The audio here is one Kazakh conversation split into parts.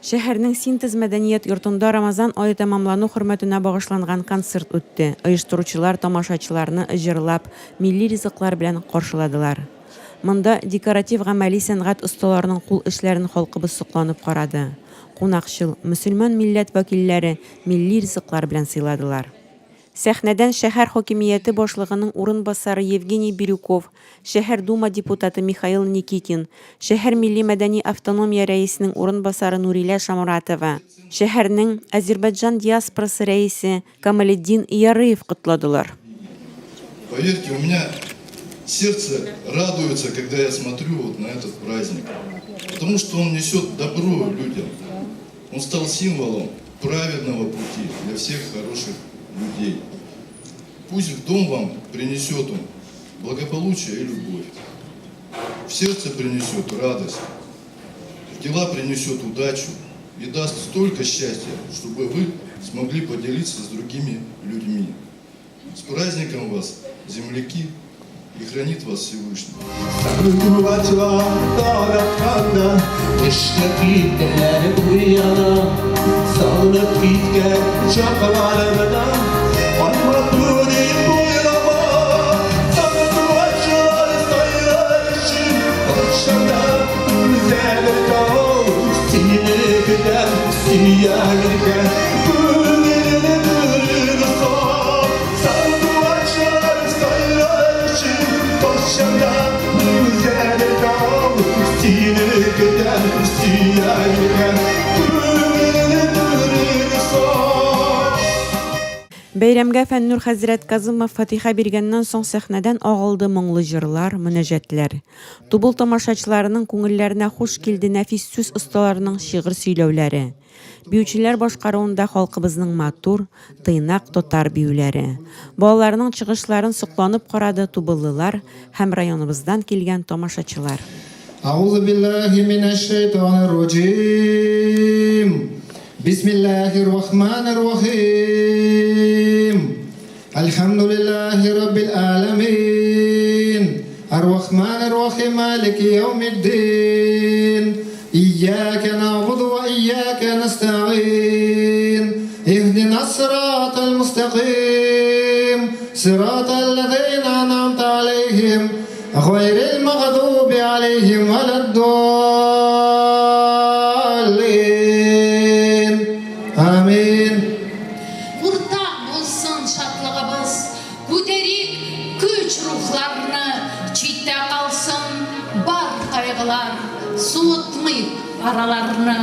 Шәһәрнең Синтез мәдәният йортында Рамазан ае тәмамлану хөрмәтенә багышланган концерт үтте. Оештыручылар тамашачыларны җырлап, милли ризыклар белән каршыладылар. Монда декоратив гамәли сәнгать осталарының кул эшләрен халкыбыз сокланып карады. Кунакчыл, мөселман милләт вәкилләре милли ризыклар белән сыйладылар. Сәхнәдән шәһәр хакимияте башлыгының урынбасары Евгений Бирюков, шәһәр дума депутаты Михаил Никитин, шәһәр милли мәдәни автономия рәисенең урынбасары Нурилә Шамуратова, шәһәрнең Азербайджан диаспорасы рәисе Камалетдин Ярыев котлádылар. Поверьте, у меня сердце радуется, когда я смотрю вот на этот праздник, потому что он несет добро людям. Он стал символом праведного пути для всех хороших людей. Пусть в дом вам принесет он благополучие и любовь. В сердце принесет радость, в дела принесет удачу и даст столько счастья, чтобы вы смогли поделиться с другими людьми. С праздником вас, земляки, и хранит вас Всевышний. Бәйрәмгә Фәннур хәзрәт Казымов фатиха биргәннән соң сәхнәдән агылды моңлы җырлар, мөнәҗәтләр. Тубыл тамашачыларының күңелләренә хуш килде нәфис сүз осталарының шигырь сөйләүләре. Биючеләр башкаруында халкыбызның матур, тыйнак татар биюләре. Балаларның чыгышларын сокланып карады тубыллылар һәм районыбыздан килгән тамашачылар. أعوذ بالله من الشيطان الرجيم بسم الله الرحمن الرحيم الحمد لله رب العالمين الرحمن الرحيم مالك يوم الدين إياك نعبد وإياك نستعين اهدنا الصراط المستقيم صراط الذين أنعمت عليهم غير المغضوب عليهم ولا الضالين آمين. Kurtak bulsun şatlığımız, güderik güç ruhlarını, çitte kalsın bar kaygılar, soğutmayıp aralarını.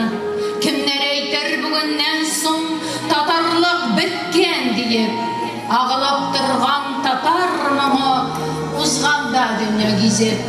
Kimler eyter bugünden son tatarlık bitken deyip, ağılıp durgan tatar mı uzganda dünya gizip.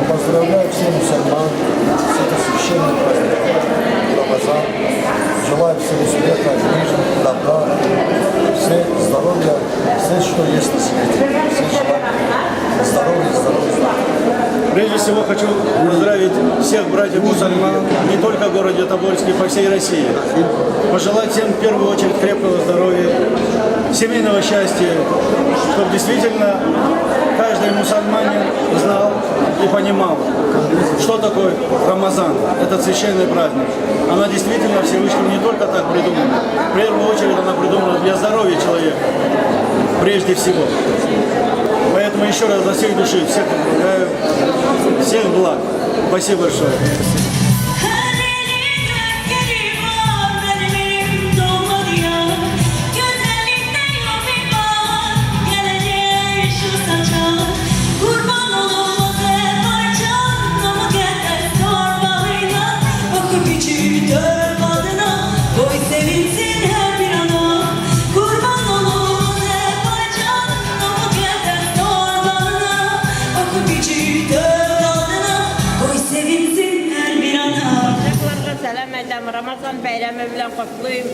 Поздравляю всех мусульман с этим священным праздником Рамазан. Желаю всем успеха, мира, добра, все здоровья, все, что есть на свете. Все желаю здоровья, здоровья. Прежде всего хочу поздравить всех братьев-мусульман, не только в городе Тобольске, по всей России. Пожелать всем в первую очередь крепкого здоровья, семейного счастья, чтобы действительно каждый мусульманин знал и понимал, что такое Рамазан. Это священный праздник. Она действительно Всевышним не только так придумана. В первую очередь она придумана для здоровья человека, прежде всего. Поэтому еще раз за всех души всех поздравляю, всех благ. Спасибо большое. Ramazan bayramı bilen kutlayayım.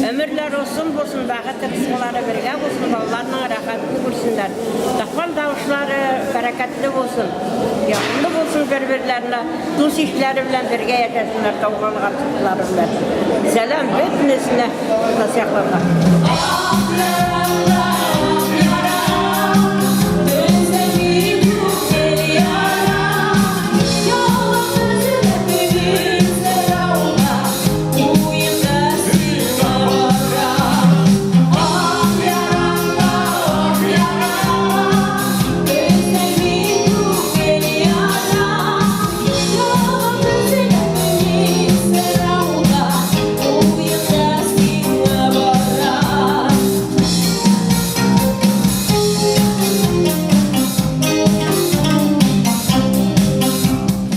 Ömürler olsun, bulsun, bağı tırsıları birge olsun, ballarına rahatlı bulsunlar. Takval davuşları bereketli olsun, yakınlı olsun birbirlerine, dost işleri bilen birge yaşasınlar, kavgalı artıkları bilen. Selam hepinizine nasihlarla.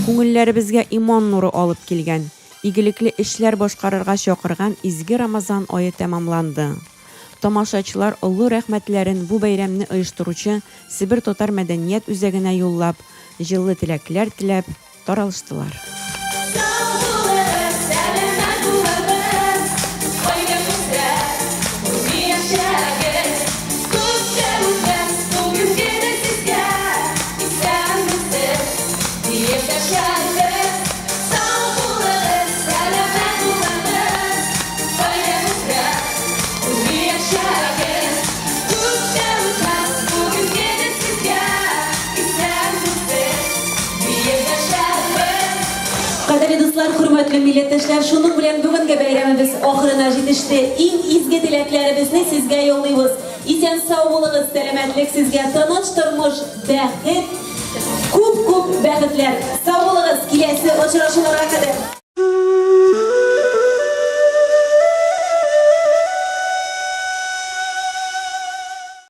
Күңелләребезгә иман нуры алып килгән, игелекле эшләр башкарырга чакырган изге Рамазан ае тәмамланды. Тамашачылар олы рәхмәтләрен бу бәйрәмне оештыручы Себер татар мәдәният үзәгенә юллап, җылы теләкләр теләп таралыштылар. Кадерле дуслар, хөрмәтле милләттәшләр, шуның белән бүгенге бәйрәмебез ахырына җитеште. Иң изге теләкләребезне сезгә юллыйбыз. Исән сау булыгыз, сәламәтлек сезгә, тыныч тормыш, бәхет, күп бәхетләр. Сау булыгыз, киләсе очрашуларга кадәр.